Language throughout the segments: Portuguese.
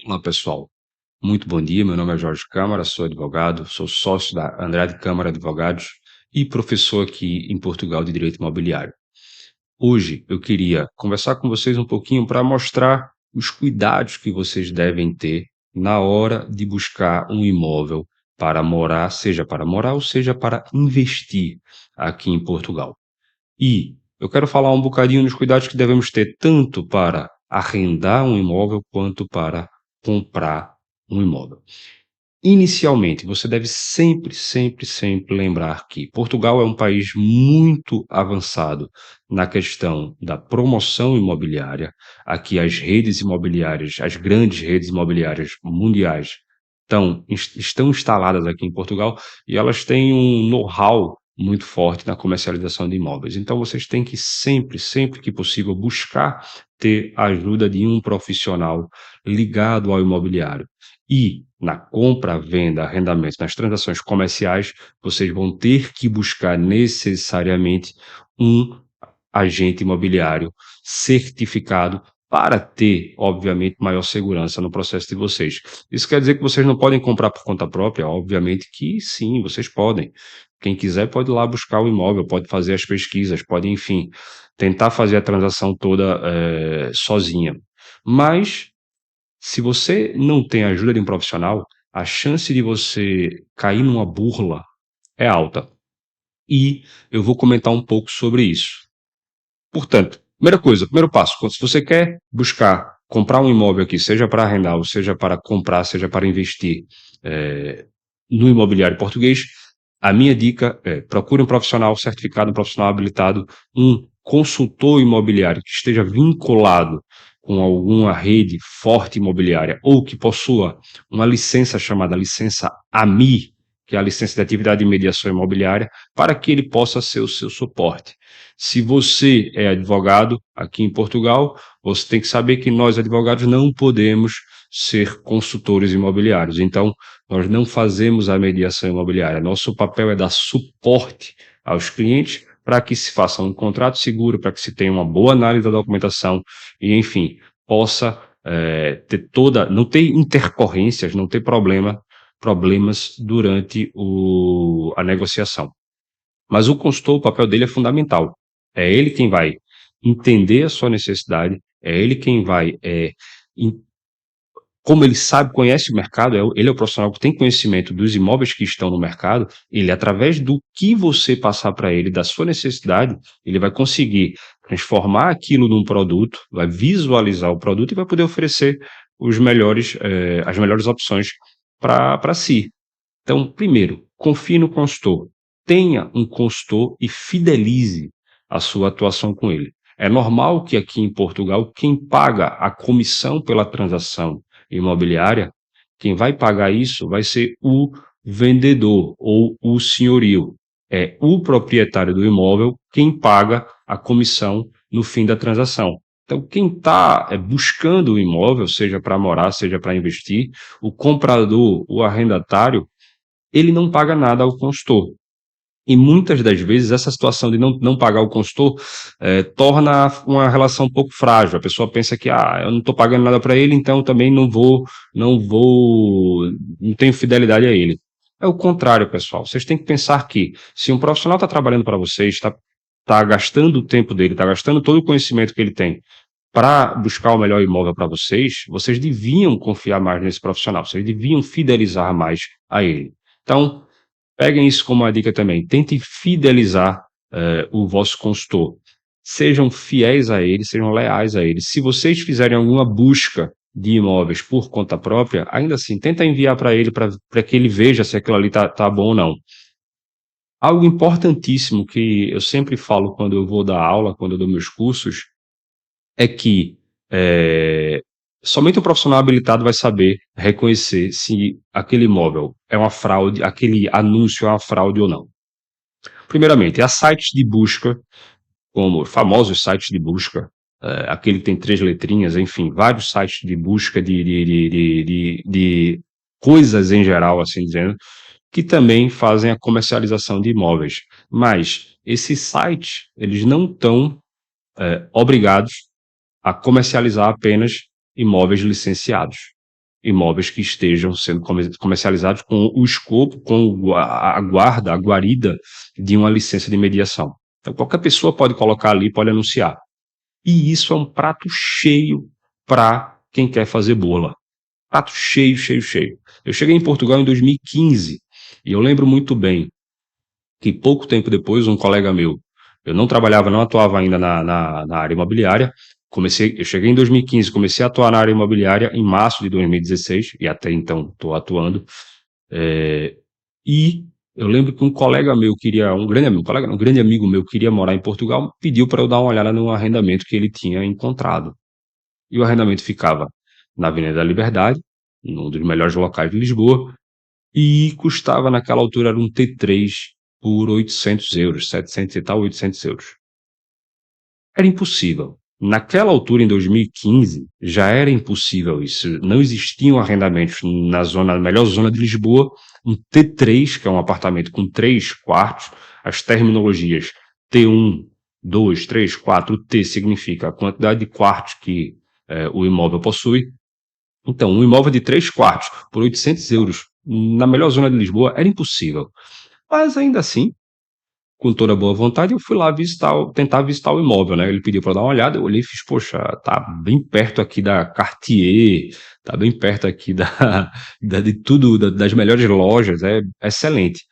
Olá, pessoal. Muito bom dia. Meu nome é Jorge Câmara, sou advogado, sou sócio da Andrade Câmara Advogados e professor aqui em Portugal de Direito Imobiliário. Hoje eu queria conversar com vocês um pouquinho para mostrar os cuidados que vocês devem ter na hora de buscar um imóvel para morar, seja para morar ou seja para investir aqui em Portugal. E eu quero falar um bocadinho dos cuidados que devemos ter tanto para arrendar um imóvel quanto para comprar um imóvel. Inicialmente, você deve sempre, sempre, sempre lembrar que Portugal é um país muito avançado na questão da promoção imobiliária. Aqui as redes imobiliárias, as grandes redes imobiliárias mundiais estão instaladas aqui em Portugal e elas têm um know-how muito forte na comercialização de imóveis. Então vocês têm que sempre, sempre que possível, buscar ter a ajuda de um profissional ligado ao imobiliário. E na compra, venda, arrendamento, nas transações comerciais, vocês vão ter que buscar necessariamente um agente imobiliário certificado para ter, obviamente, maior segurança no processo de vocês. Isso quer dizer que vocês não podem comprar por conta própria? Obviamente que sim, vocês podem. Quem quiser pode ir lá buscar o imóvel, pode fazer as pesquisas, pode, enfim, tentar fazer a transação toda sozinha. Mas se você não tem a ajuda de um profissional, a chance de você cair numa burla é alta. E eu vou comentar um pouco sobre isso. Portanto, primeira coisa, primeiro passo, se você quer buscar comprar um imóvel aqui, seja para arrendar, ou seja para comprar, seja para investir no imobiliário português, a minha dica é procure um profissional certificado, um profissional habilitado, um consultor imobiliário que esteja vinculado com alguma rede forte imobiliária ou que possua uma licença chamada licença AMI, que é a licença de atividade de mediação imobiliária, para que ele possa ser o seu suporte. Se você é advogado aqui em Portugal, você tem que saber que nós, advogados, não podemos ser consultores imobiliários. Então, nós não fazemos a mediação imobiliária. Nosso papel é dar suporte aos clientes para que se faça um contrato seguro, para que se tenha uma boa análise da documentação e, enfim, possa ter não ter intercorrências, não ter problemas durante a negociação. Mas o consultor, o papel dele é fundamental. É ele quem vai entender a sua necessidade, é ele quem vai, como ele sabe, conhece o mercado, ele é o profissional que tem conhecimento dos imóveis que estão no mercado, ele, através do que você passar para ele, da sua necessidade, ele vai conseguir transformar aquilo num produto, vai visualizar o produto e vai poder oferecer as melhores opções para si. Então, primeiro, confie no consultor. Tenha um consultor e fidelize a sua atuação com ele. É normal que aqui em Portugal, quem paga a comissão pela transação imobiliária, quem vai pagar isso vai ser o vendedor ou o senhorio. É o proprietário do imóvel quem paga a comissão no fim da transação. Então, quem está buscando o imóvel, seja para morar, seja para investir, o comprador, o arrendatário, ele não paga nada ao consultor. E muitas das vezes essa situação de não pagar o consultor torna uma relação um pouco frágil. A pessoa pensa que eu não estou pagando nada para ele, então também não tenho fidelidade a ele. É o contrário, pessoal. Vocês têm que pensar que se um profissional está trabalhando para vocês, está gastando o tempo dele, está gastando todo o conhecimento que ele tem para buscar o melhor imóvel para vocês, vocês deviam confiar mais nesse profissional, vocês deviam fidelizar mais a ele. Então, peguem isso como uma dica também. Tentem fidelizar o vosso consultor. Sejam fiéis a ele, sejam leais a ele. Se vocês fizerem alguma busca de imóveis por conta própria, ainda assim, tenta enviar para ele para que ele veja se aquilo ali tá bom ou não. Algo importantíssimo que eu sempre falo quando eu vou dar aula, quando eu dou meus cursos, é que somente o profissional habilitado vai saber reconhecer se aquele imóvel é uma fraude, aquele anúncio é uma fraude ou não. Primeiramente, há sites de busca, como famosos sites de busca, aquele que tem 3 letrinhas, enfim, vários sites de busca de coisas em geral, assim dizendo, que também fazem a comercialização de imóveis. Mas esses sites, eles não estão obrigados a comercializar apenas imóveis licenciados. imóveis que estejam sendo comercializados com o escopo, com a guarda, a guarida de uma licença de mediação. Então, qualquer pessoa pode colocar ali, pode anunciar. E isso é um prato cheio para quem quer fazer bola. Prato cheio, cheio, cheio. Eu cheguei em Portugal em 2015 e eu lembro muito bem que pouco tempo depois, um colega meu, eu não trabalhava, não atuava ainda na área imobiliária, eu cheguei em 2015, comecei a atuar na área imobiliária em março de 2016, e até então estou atuando, e eu lembro que um colega meu queria, um grande amigo, um grande amigo meu queria morar em Portugal, pediu para eu dar uma olhada no arrendamento que ele tinha encontrado. E o arrendamento ficava na Avenida da Liberdade, num dos melhores locais de Lisboa, e custava naquela altura era um T3 por 800 euros, 700 e tal, 800 euros. Era impossível. Naquela altura, em 2015, já era impossível isso. Não existiam arrendamentos na melhor zona de Lisboa, um T3, que é um apartamento com 3 quartos, as terminologias T1, 2, 3, 4, T significa a quantidade de quartos que o imóvel possui. Então, um imóvel de 3 quartos por 800 euros na melhor zona de Lisboa era impossível. Mas ainda assim, com toda boa vontade, eu fui lá tentar visitar o imóvel, né? Ele pediu para dar uma olhada, eu olhei e fiz, poxa, tá bem perto aqui da Cartier, tá bem perto aqui de tudo, das melhores lojas, é excelente.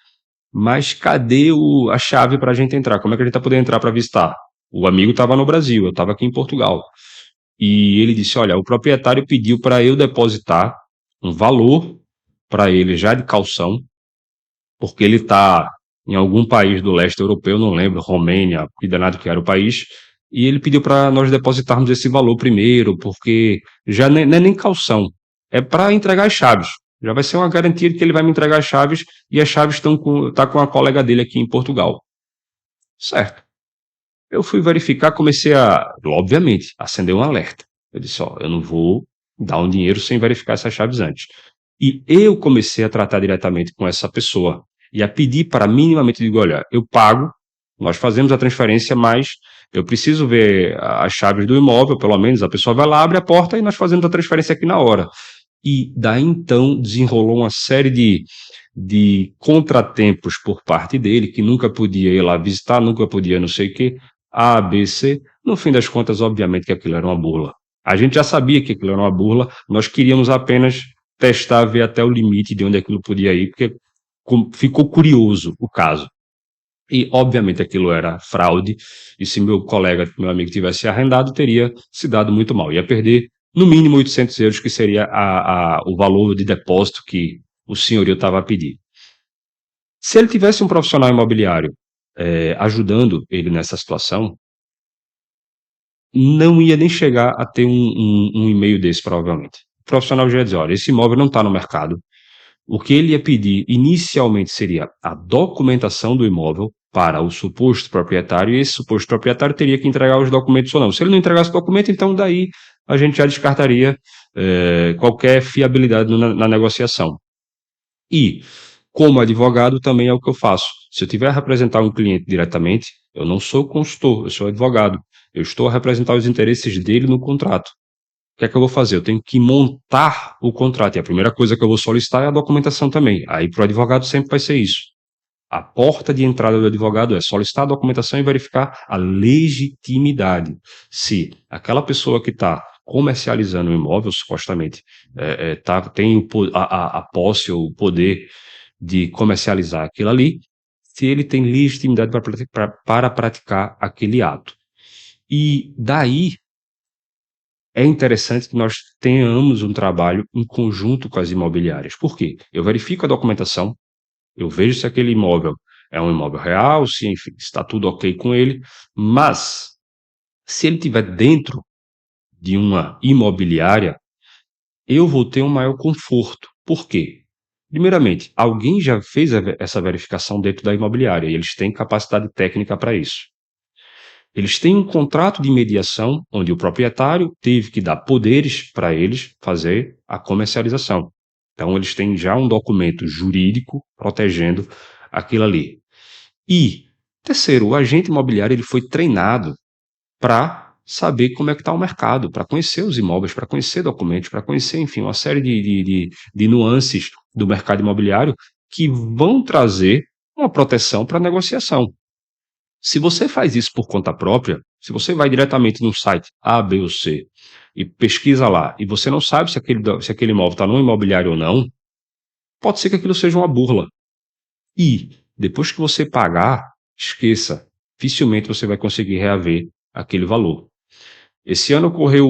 Mas cadê a chave para a gente entrar? Como é que a gente vai poder entrar para visitar? O amigo estava no Brasil, eu estava aqui em Portugal. E ele disse, olha, o proprietário pediu para eu depositar um valor para ele já de calção, porque ele está em algum país do leste europeu, não lembro, Romênia, que danado que era o país, e ele pediu para nós depositarmos esse valor primeiro, porque já não é nem calção, é para entregar as chaves. Já vai ser uma garantia de que ele vai me entregar as chaves e as chaves tá com a colega dele aqui em Portugal. Certo. Eu fui verificar, comecei obviamente, acender um alerta. Eu disse, ó, eu não vou dar um dinheiro sem verificar essas chaves antes. E eu comecei a tratar diretamente com essa pessoa e a pedir para minimamente, digo, olha, eu pago, nós fazemos a transferência, mas eu preciso ver as chaves do imóvel, pelo menos a pessoa vai lá, abre a porta e nós fazemos a transferência aqui na hora. E daí então desenrolou uma série de contratempos por parte dele, que nunca podia ir lá visitar, nunca podia não sei o quê, A, B, C. No fim das contas, obviamente que aquilo era uma burla. A gente já sabia que aquilo era uma burla, nós queríamos apenas testar, ver até o limite de onde aquilo podia ir, porque ficou curioso o caso. E, obviamente, aquilo era fraude, e se meu colega, meu amigo, tivesse arrendado, teria se dado muito mal. Ia perder, no mínimo, 800 euros, que seria o valor de depósito que o senhorio estava a pedir. Se ele tivesse um profissional imobiliário ajudando ele nessa situação, não ia nem chegar a ter um e-mail desse, provavelmente. O profissional já ia dizer, olha, esse imóvel não está no mercado. O que ele ia pedir inicialmente seria a documentação do imóvel para o suposto proprietário, e esse suposto proprietário teria que entregar os documentos ou não. Se ele não entregasse o documento, então daí a gente já descartaria qualquer fiabilidade na negociação. E, como advogado, também é o que eu faço. Se eu tiver a representar um cliente diretamente, eu não sou consultor, eu sou advogado. Eu estou a representar os interesses dele no contrato. O que é que eu vou fazer? Eu tenho que montar o contrato. E a primeira coisa que eu vou solicitar é a documentação também. Aí para o advogado sempre vai ser isso. A porta de entrada do advogado é solicitar a documentação e verificar a legitimidade. Se aquela pessoa que está comercializando o imóvel, supostamente, tem a posse ou o poder de comercializar aquilo ali, se ele tem legitimidade para praticar aquele ato. E daí é interessante que nós tenhamos um trabalho em conjunto com as imobiliárias. Por quê? Eu verifico a documentação, eu vejo se aquele imóvel é um imóvel real, se enfim, está tudo ok com ele, mas se ele estiver dentro de uma imobiliária, eu vou ter um maior conforto. Por quê? Primeiramente, alguém já fez essa verificação dentro da imobiliária e eles têm capacidade técnica para isso. Eles têm um contrato de mediação onde o proprietário teve que dar poderes para eles fazer a comercialização. Então, eles têm já um documento jurídico protegendo aquilo ali. E, terceiro, o agente imobiliário ele foi treinado para saber como é que está o mercado, para conhecer os imóveis, para conhecer documentos, para conhecer, enfim, uma série de nuances do mercado imobiliário que vão trazer uma proteção para a negociação. Se você faz isso por conta própria, se você vai diretamente no site A, B ou C e pesquisa lá, e você não sabe se aquele imóvel está no imobiliário ou não, pode ser que aquilo seja uma burla. E, depois que você pagar, esqueça, dificilmente você vai conseguir reaver aquele valor. Esse ano ocorreu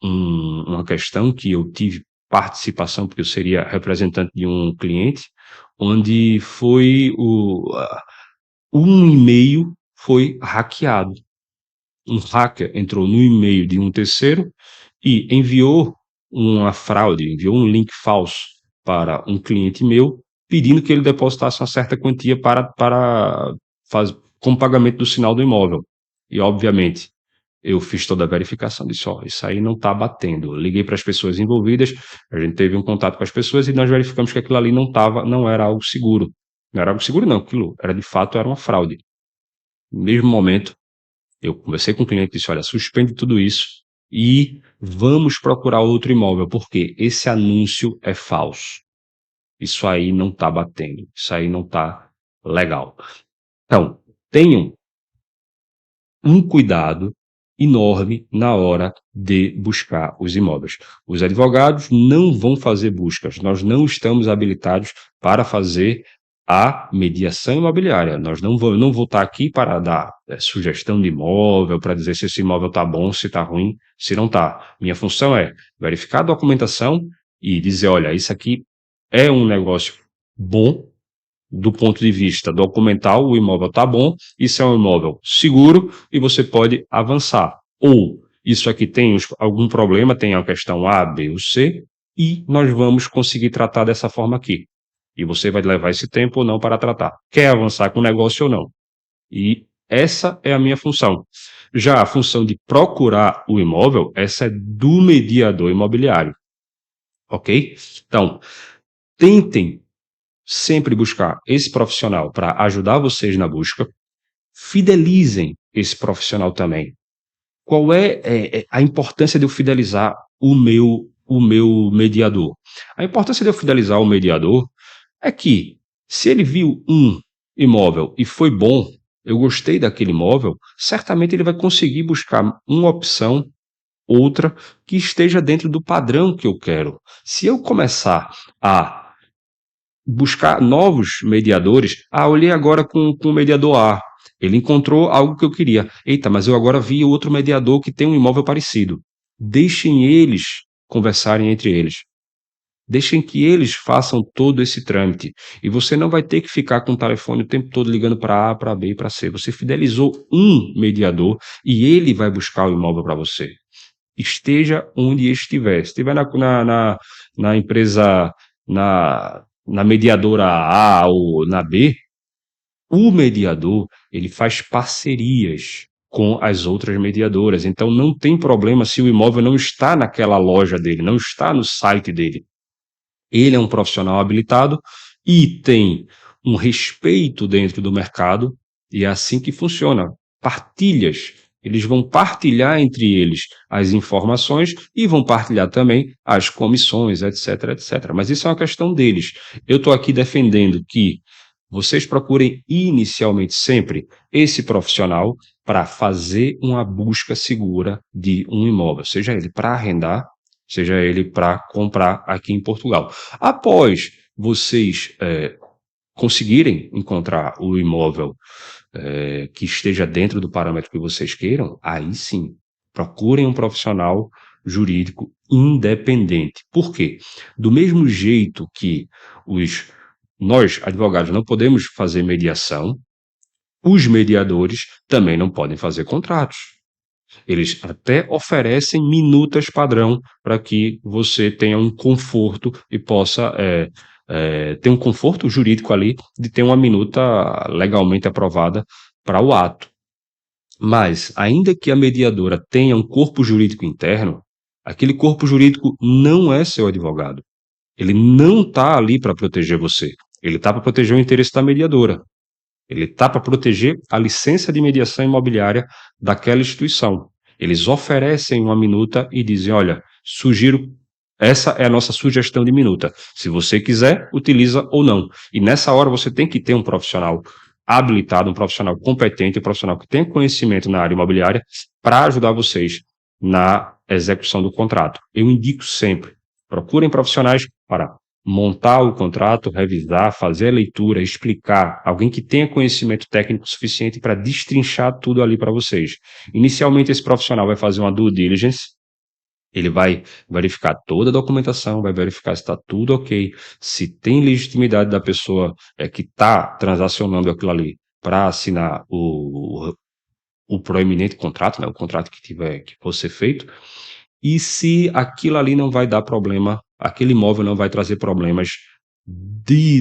uma questão que eu tive participação, porque eu seria representante de um cliente, onde um e-mail foi hackeado. Um hacker entrou no e-mail de um terceiro e enviou uma fraude, enviou um link falso para um cliente meu, pedindo que ele depositasse uma certa quantia como pagamento do sinal do imóvel. E, obviamente, eu fiz toda a verificação, disse, ó, isso aí não está batendo. Liguei para as pessoas envolvidas, a gente teve um contato com as pessoas e nós verificamos que aquilo ali não era algo seguro. Não era algo seguro, não, aquilo era de fato era uma fraude. No mesmo momento, eu conversei com o cliente e disse, olha, suspende tudo isso e vamos procurar outro imóvel, porque esse anúncio é falso. Isso aí não está batendo, isso aí não está legal. Então, tenham um cuidado enorme na hora de buscar os imóveis. Os advogados não vão fazer buscas, nós não estamos habilitados para fazer a mediação imobiliária. Não vou estar aqui para dar sugestão de imóvel, para dizer se esse imóvel está bom, se está ruim, se não está. Minha função é verificar a documentação e dizer, olha, isso aqui é um negócio bom, do ponto de vista documental, o imóvel está bom, isso é um imóvel seguro e você pode avançar. Ou isso aqui tem algum problema, tem a questão A, B ou C, e nós vamos conseguir tratar dessa forma aqui. E você vai levar esse tempo ou não para tratar. Quer avançar com o negócio ou não? E essa é a minha função. Já a função de procurar o imóvel, essa é do mediador imobiliário. Ok? Então, tentem sempre buscar esse profissional para ajudar vocês na busca, fidelizem esse profissional também. Qual é a importância de eu fidelizar o meu mediador? A importância de eu fidelizar o mediador é que, se ele viu um imóvel e foi bom, eu gostei daquele imóvel, certamente ele vai conseguir buscar uma opção, outra, que esteja dentro do padrão que eu quero. Se eu começar a buscar novos mediadores. Ah, olhei agora com o mediador A. Ele encontrou algo que eu queria. Eita, mas eu agora vi outro mediador que tem um imóvel parecido. Deixem eles conversarem entre eles. Deixem que eles façam todo esse trâmite. E você não vai ter que ficar com o telefone o tempo todo ligando para A, para B e para C. Você fidelizou um mediador e ele vai buscar o imóvel para você. Esteja onde estiver. Se estiver na empresa, na mediadora A ou na B, o mediador ele faz parcerias com as outras mediadoras. Então não tem problema se o imóvel não está naquela loja dele, não está no site dele. Ele é um profissional habilitado e tem um respeito dentro do mercado, e é assim que funciona. Partilhas. Eles vão partilhar entre eles as informações e vão partilhar também as comissões, etc, etc. Mas isso é uma questão deles. Eu estou aqui defendendo que vocês procurem inicialmente sempre esse profissional para fazer uma busca segura de um imóvel, seja ele para arrendar, seja ele para comprar aqui em Portugal. Após vocês conseguirem encontrar o imóvel que esteja dentro do parâmetro que vocês queiram, aí sim, procurem um profissional jurídico independente. Por quê? Do mesmo jeito que nós, advogados, não podemos fazer mediação, os mediadores também não podem fazer contratos. Eles até oferecem minutas padrão para que você tenha um conforto e possa ter um conforto jurídico ali de ter uma minuta legalmente aprovada para o ato. Mas, ainda que a mediadora tenha um corpo jurídico interno, aquele corpo jurídico não é seu advogado. Ele não está ali para proteger você. Ele está para proteger o interesse da mediadora. Ele está para proteger a licença de mediação imobiliária daquela instituição. Eles oferecem uma minuta e dizem, olha, sugiro, essa é a nossa sugestão de minuta. Se você quiser, utiliza ou não. E nessa hora você tem que ter um profissional habilitado, um profissional competente, um profissional que tem conhecimento na área imobiliária para ajudar vocês na execução do contrato. Eu indico sempre, procurem profissionais para montar o contrato, revisar, fazer a leitura, explicar, alguém que tenha conhecimento técnico suficiente para destrinchar tudo ali para vocês. Inicialmente, esse profissional vai fazer uma due diligence, ele vai verificar toda a documentação, vai verificar se está tudo ok, se tem legitimidade da pessoa que está transacionando aquilo ali para assinar o proeminente contrato, né, o contrato que for ser feito, e se aquilo ali não vai dar problema, aquele imóvel não vai trazer problemas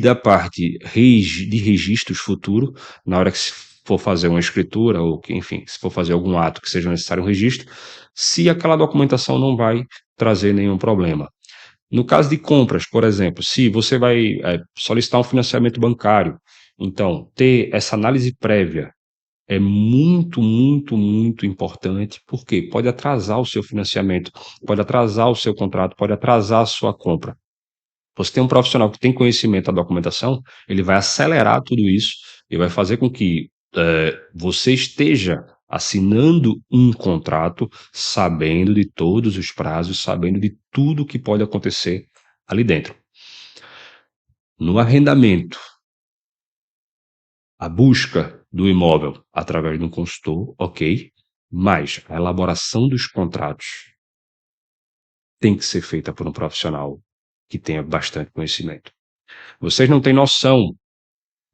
da parte de registros futuro, na hora que se for fazer uma escritura, ou que, enfim, se for fazer algum ato que seja necessário um registro, se aquela documentação não vai trazer nenhum problema. No caso de compras, por exemplo, se você vai solicitar um financiamento bancário, então, ter essa análise prévia é muito, muito, muito importante, porque pode atrasar o seu financiamento, pode atrasar o seu contrato, pode atrasar a sua compra. Você tem um profissional que tem conhecimento da documentação, ele vai acelerar tudo isso e vai fazer com que você esteja assinando um contrato sabendo de todos os prazos, sabendo de tudo que pode acontecer ali dentro. No arrendamento, a busca do imóvel através de um consultor, ok, mas a elaboração dos contratos tem que ser feita por um profissional que tenha bastante conhecimento. Vocês não têm noção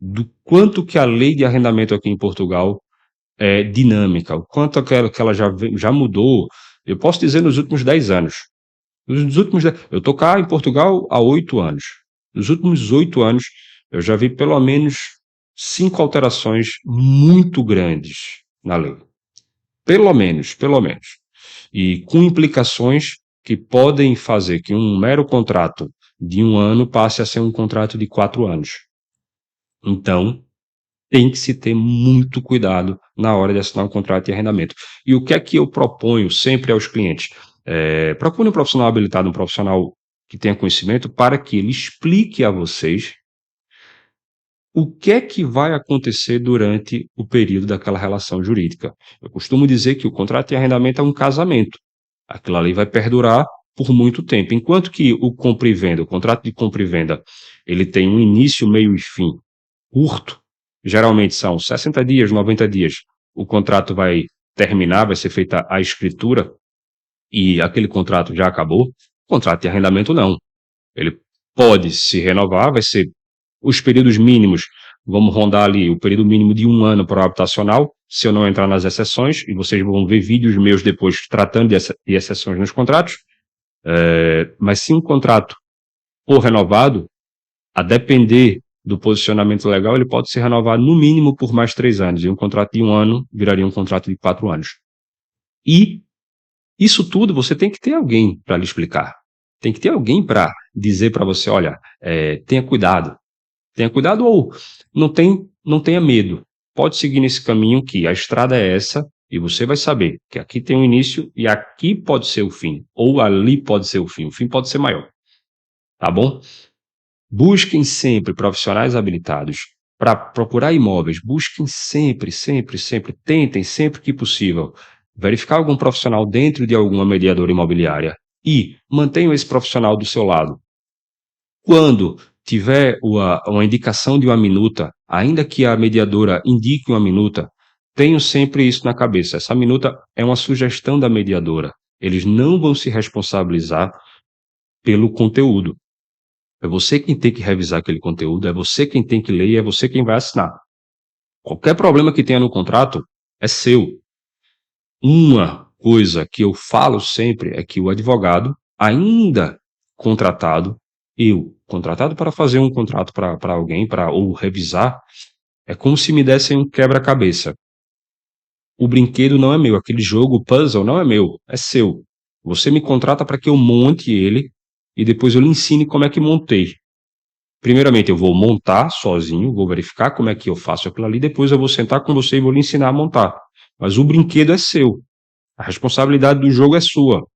do quanto que a lei de arrendamento aqui em Portugal é dinâmica, o quanto que ela já mudou, eu posso dizer nos últimos 10 anos. Eu estou cá em Portugal há 8 anos. Nos últimos 8 anos, eu já vi pelo menos 5 alterações muito grandes na lei. Pelo menos. E com implicações que podem fazer que um mero contrato de 1 ano passe a ser um contrato de 4 anos. Então, tem que se ter muito cuidado na hora de assinar um contrato de arrendamento. E o que é que eu proponho sempre aos clientes? Procure um profissional habilitado, um profissional que tenha conhecimento, para que ele explique a vocês o que é que vai acontecer durante o período daquela relação jurídica. Eu costumo dizer que o contrato de arrendamento é um casamento. Aquilo ali vai perdurar por muito tempo. Enquanto que o compra e venda, o contrato de compra e venda, ele tem um início, meio e fim curto, geralmente são 60 dias, 90 dias, o contrato vai terminar, vai ser feita a escritura e aquele contrato já acabou. O contrato de arrendamento não. Ele pode se renovar, vai ser os períodos mínimos, vamos rondar ali o período mínimo de 1 ano para o habitacional, se eu não entrar nas exceções, e vocês vão ver vídeos meus depois tratando de exceções nos contratos, mas se um contrato for renovado, a depender do posicionamento legal, ele pode ser renovado no mínimo por mais 3 anos, e um contrato de 1 ano viraria um contrato de 4 anos. E isso tudo você tem que ter alguém para lhe explicar. Tem que ter alguém para dizer para você, olha, tenha cuidado. Tenha cuidado ou não tenha medo. Pode seguir nesse caminho que a estrada é essa e você vai saber que aqui tem um início e aqui pode ser o fim. Ou ali pode ser o fim. O fim pode ser maior. Tá bom? Busquem sempre profissionais habilitados para procurar imóveis. Busquem sempre, tentem sempre que possível verificar algum profissional dentro de alguma mediadora imobiliária e mantenham esse profissional do seu lado. Quando tiver uma indicação de uma minuta, ainda que a mediadora indique uma minuta, tenham sempre isso na cabeça. Essa minuta é uma sugestão da mediadora. Eles não vão se responsabilizar pelo conteúdo. É você quem tem que revisar aquele conteúdo, é você quem tem que ler e é você quem vai assinar. Qualquer problema que tenha no contrato é seu. Uma coisa que eu falo sempre é que o advogado, ainda contratado, contratado para fazer um contrato para alguém, ou revisar, é como se me dessem um quebra-cabeça. O brinquedo não é meu, aquele jogo, puzzle, não é meu, é seu. Você me contrata para que eu monte ele e depois eu lhe ensine como é que montei. Primeiramente, eu vou montar sozinho, vou verificar como é que eu faço aquilo ali, depois eu vou sentar com você e vou lhe ensinar a montar. Mas o brinquedo é seu. A responsabilidade do jogo é sua,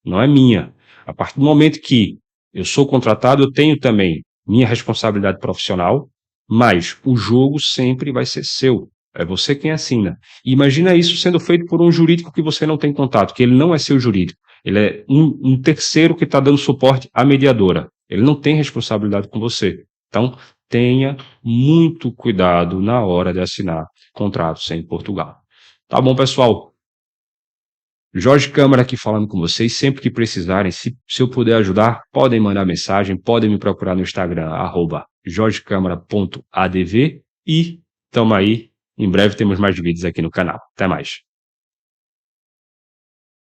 não é minha. A partir do momento que eu sou contratado, eu tenho também minha responsabilidade profissional, mas o jogo sempre vai ser seu. É você quem assina. E imagina isso sendo feito por um jurídico que você não tem contato, que ele não é seu jurídico. Ele é um terceiro que está dando suporte à mediadora. Ele não tem responsabilidade com você. Então, tenha muito cuidado na hora de assinar contratos em Portugal. Tá bom, pessoal? Jorge Câmara aqui falando com vocês. Sempre que precisarem, se eu puder ajudar, podem mandar mensagem, podem me procurar no Instagram, @jorgecamara.adv, e tamo aí. Em breve temos mais vídeos aqui no canal. Até mais.